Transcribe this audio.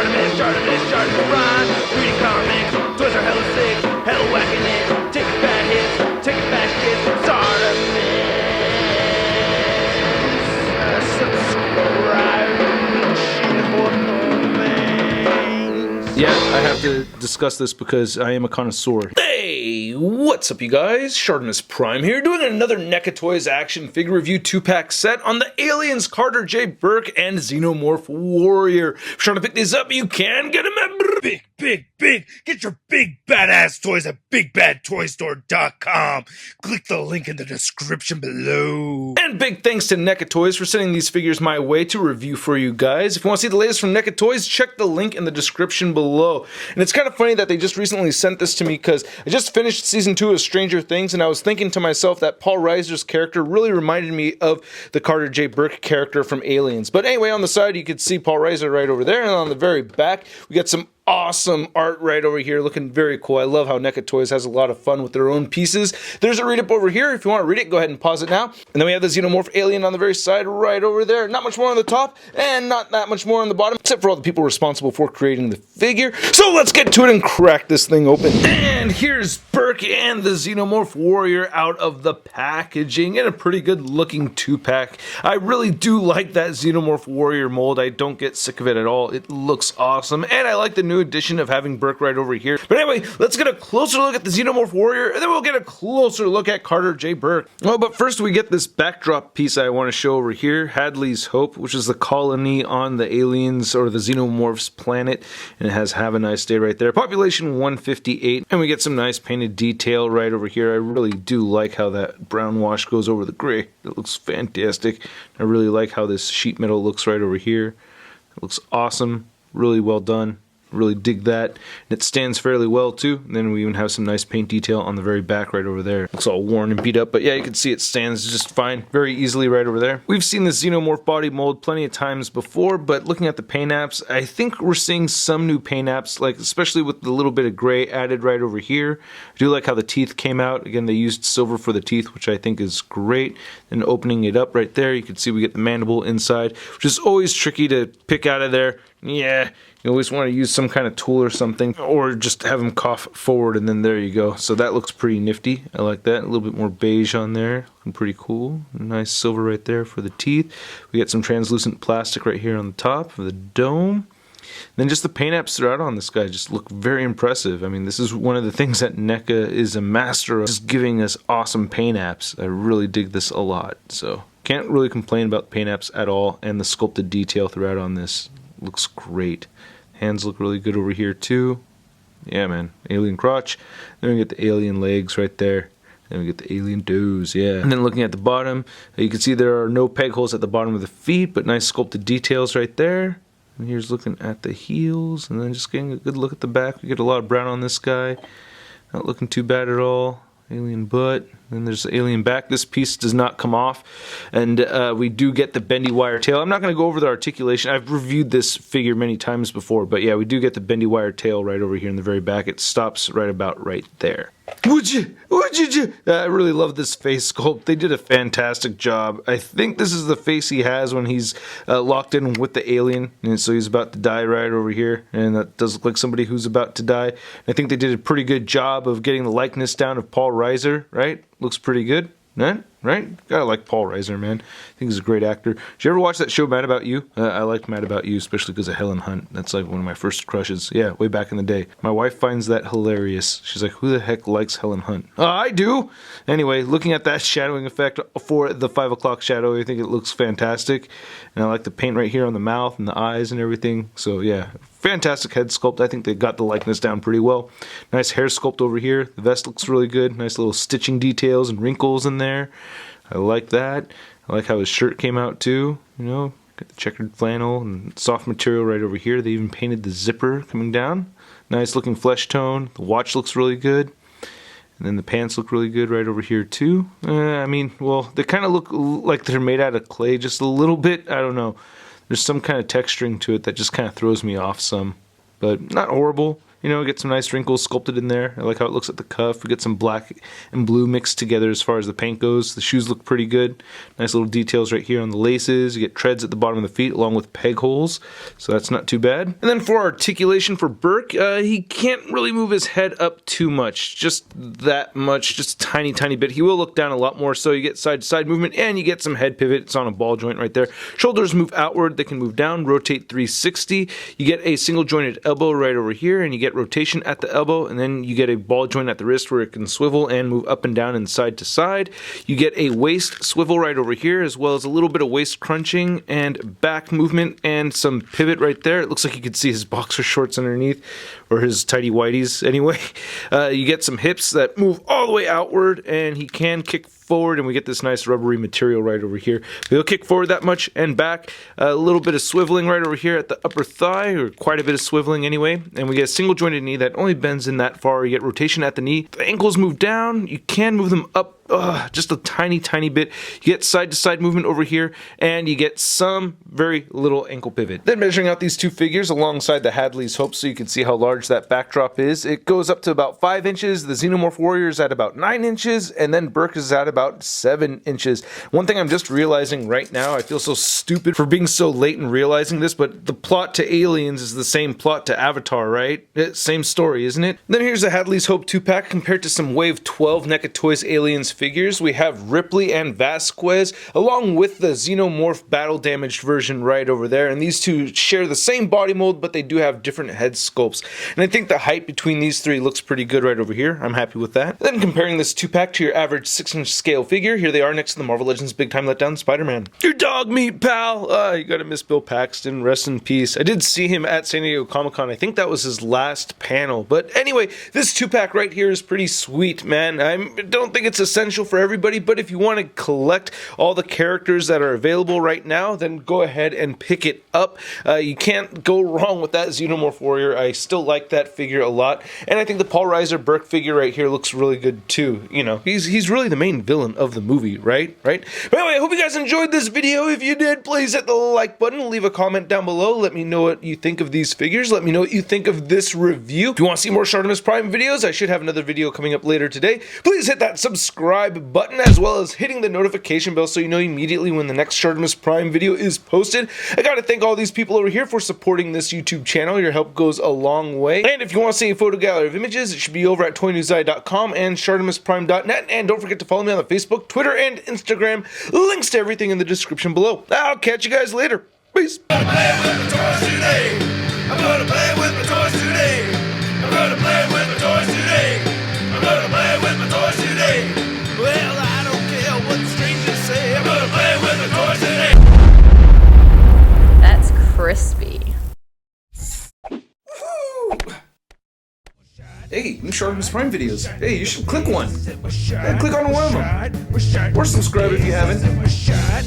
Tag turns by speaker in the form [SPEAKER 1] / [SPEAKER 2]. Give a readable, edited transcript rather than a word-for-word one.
[SPEAKER 1] ShartimusPrime. Reading comics, toys are hella sick, hella whacking it. Taking bad hits, taking bad shit. Subscribe.
[SPEAKER 2] Yeah, I have to discuss this because I am a connoisseur. Hey, what's up you guys? ShartimusPrime here, doing another NECA Toys action figure review 2-pack set on the Aliens Carter J. Burke and Xenomorph Warrior. If you're trying to pick these up, you can get them at
[SPEAKER 3] Big. Get your big badass toys at BigBadToyStore.com. Click the link in the description below.
[SPEAKER 2] And big thanks to NECA Toys for sending these figures my way to review for you guys. If you want to see the latest from NECA Toys, check the link in the description below. And it's kind of funny that they just recently sent this to me because I just finished season 2 of Stranger Things and I was thinking to myself that Paul Reiser's character really reminded me of the Carter J. Burke character from Aliens. But anyway, on the side you could see Paul Reiser right over there, and on the very back we got some awesome art right over here, looking very cool. I love how NECA Toys has a lot of fun with their own pieces. There's a read-up over here. If you want to read it, go ahead and pause it now. And then we have the Xenomorph alien on the very side right over there. Not much more on the top, and not that much more on the bottom, except for all the people responsible for creating the figure. So let's get to it and crack this thing open. And here's Burke and the Xenomorph Warrior out of the packaging, and a pretty good looking 2-pack. I really do like that Xenomorph Warrior mold. I don't get sick of it at all. It looks awesome, and I like the new addition of having Burke right over here. But anyway, let's get a closer look at the Xenomorph Warrior, and then we'll get a closer look at Carter J. Burke. Oh, but first we get this backdrop piece I want to show over here, Hadley's Hope, which is the colony on the aliens or the Xenomorph's planet, and it has Have a Nice Day right there. Population 158, and we get some nice painted detail right over here. I really do like how that brown wash goes over the gray. It looks fantastic. I really like how this sheet metal looks right over here. It looks awesome, really well done. Really dig that. And it stands fairly well too. And then we even have some nice paint detail on the very back right over there. Looks all worn and beat up, but yeah, you can see it stands just fine, very easily right over there. We've seen the Xenomorph body mold plenty of times before, but looking at the paint apps, I think we're seeing some new paint apps, like especially with the little bit of gray added right over here. I do like how the teeth came out. Again, they used silver for the teeth, which I think is great. And opening it up right there, you can see we get the mandible inside, which is always tricky to pick out of there. Yeah, you always want to use some kind of tool or something, or just have them cough forward, and then there you go. So that looks pretty nifty. I like that. A little bit more beige on there. Looking pretty cool. Nice silver right there for the teeth. We get some translucent plastic right here on the top of the dome. Then just the paint apps throughout on this guy just look very impressive. I mean, this is one of the things that NECA is a master of, just giving us awesome paint apps. I really dig this a lot. So can't really complain about the paint apps at all, and the sculpted detail throughout on this looks great. Hands look really good over here too. Yeah, man. Alien crotch. Then we get the alien legs right there. Then we get the alien toes, yeah. And then looking at the bottom, you can see there are no peg holes at the bottom of the feet, but nice sculpted details right there. And here's looking at the heels, and then just getting a good look at the back. We get a lot of brown on this guy. Not looking too bad at all. Alien butt. Then there's the alien back. This piece does not come off, and we do get the bendy wire tail. I'm not going to go over the articulation. I've reviewed this figure many times before, but yeah, we do get the bendy wire tail right over here in the very back. It stops right about right there. Would you? I really love this face sculpt. They did a fantastic job. I think this is the face he has when he's locked in with the alien, and so he's about to die right over here, and that does look like somebody who's about to die. I think they did a pretty good job of getting the likeness down of Paul Reiser, right? Looks pretty good. Right? Gotta like Paul Reiser, man. I think he's a great actor. Did you ever watch that show Mad About You? I liked Mad About You, especially because of Helen Hunt. That's like one of my first crushes. Yeah, way back in the day. My wife finds that hilarious. She's like, who the heck likes Helen Hunt? I do! Anyway, looking at that shadowing effect for the 5 o'clock shadow, I think it looks fantastic. And I like the paint right here on the mouth and the eyes and everything. So yeah, fantastic head sculpt. I think they got the likeness down pretty well. Nice hair sculpt over here. The vest looks really good. Nice little stitching details and wrinkles in there. I like that. I like how his shirt came out too. You know, got the checkered flannel and soft material right over here. They even painted the zipper coming down. Nice looking flesh tone. The watch looks really good. And then the pants look really good right over here too. I mean, well, they kind of look like they're made out of clay just a little bit. I don't know. There's some kind of texturing to it that just kind of throws me off some. But not horrible. You know, get some nice wrinkles sculpted in there. I like how it looks at the cuff. We get some black and blue mixed together as far as the paint goes. The shoes look pretty good. Nice little details right here on the laces. You get treads at the bottom of the feet along with peg holes, so that's not too bad. And then for articulation for Burke, he can't really move his head up too much. Just that much, just a tiny, tiny bit. He will look down a lot more, so you get side-to-side movement and you get some head pivot. It's on a ball joint right there. Shoulders move outward. They can move down, rotate 360. You get a single jointed elbow right over here, and you get rotation at the elbow, and then you get a ball joint at the wrist where it can swivel and move up and down and side to side. You get a waist swivel right over here, as well as a little bit of waist crunching and back movement and some pivot right there. It looks like you could see his boxer shorts underneath, or his tighty whities anyway. You get some hips that move all the way outward, and he can kick forward, and we get this nice rubbery material right over here. He'll kick forward that much and back. A little bit of swiveling right over here at the upper thigh, or quite a bit of swiveling anyway. And we get a single jointed knee that only bends in that far. You get rotation at the knee. The ankles move down. You can move them up just a tiny, tiny bit. You get side-to-side movement over here, and you get some very little ankle pivot. Then measuring out these two figures alongside the Hadley's Hope so you can see how large that backdrop is. It goes up to about 5 inches. The Xenomorph Warrior is at about 9 inches, and then Burke is at about 7 inches. One thing I'm just realizing right now, I feel so stupid for being so late in realizing this, but the plot to Aliens is the same plot to Avatar, right? Same story, isn't it? Then here's the Hadley's Hope 2-pack compared to some Wave 12 NECA Toys Aliens figures. We have Ripley and Vasquez, along with the Xenomorph battle damaged version right over there, and these two share the same body mold, but they do have different head sculpts. And I think the height between these three looks pretty good right over here. I'm happy with that. Then comparing this 2-pack to your average 6-inch scale figure, here they are next to the Marvel Legends Big Time Letdown Spider-Man. Your dog meat, pal! You gotta miss Bill Paxton, rest in peace. I did see him at San Diego Comic-Con. I think that was his last panel. But anyway, this 2-pack right here is pretty sweet, man. I don't think it's essential for everybody, but if you want to collect all the characters that are available right now, then go ahead and pick it up. You can't go wrong with that Xenomorph Warrior. I still like that figure a lot, and I think the Paul Reiser Burke figure right here looks really good too. You know, he's really the main villain of the movie, right? But anyway, I hope you guys enjoyed this video. If you did, please hit the like button, leave a comment down below, let me know what you think of these figures, let me know what you think of this review. If you want to see more ShartimusPrime videos, I should have another video coming up later today. Please hit that subscribe button, as well as hitting the notification bell so you know immediately when the next ShartimusPrime video is posted. I gotta thank all these people over here for supporting this YouTube channel. Your help goes a long way. And if you want to see a photo gallery of images, it should be over at toynewseye.com and ShartimusPrime.net. And don't forget to follow me on the Facebook, Twitter, and Instagram. Links to everything in the description below. I'll catch you guys later. Peace.
[SPEAKER 1] I'm gonna play with my toys today. I'm gonna play with my toys today. I'm gonna play with my toys today. I'm gonna play with my toys today. Well, I don't care what the strangers say. I'm gonna play with my toys today.
[SPEAKER 4] That's crispy.
[SPEAKER 2] Hey, new ShartimusPrime videos. Hey, you should click one. Yeah, click on one of them. Or subscribe if you haven't.
[SPEAKER 1] We're shot.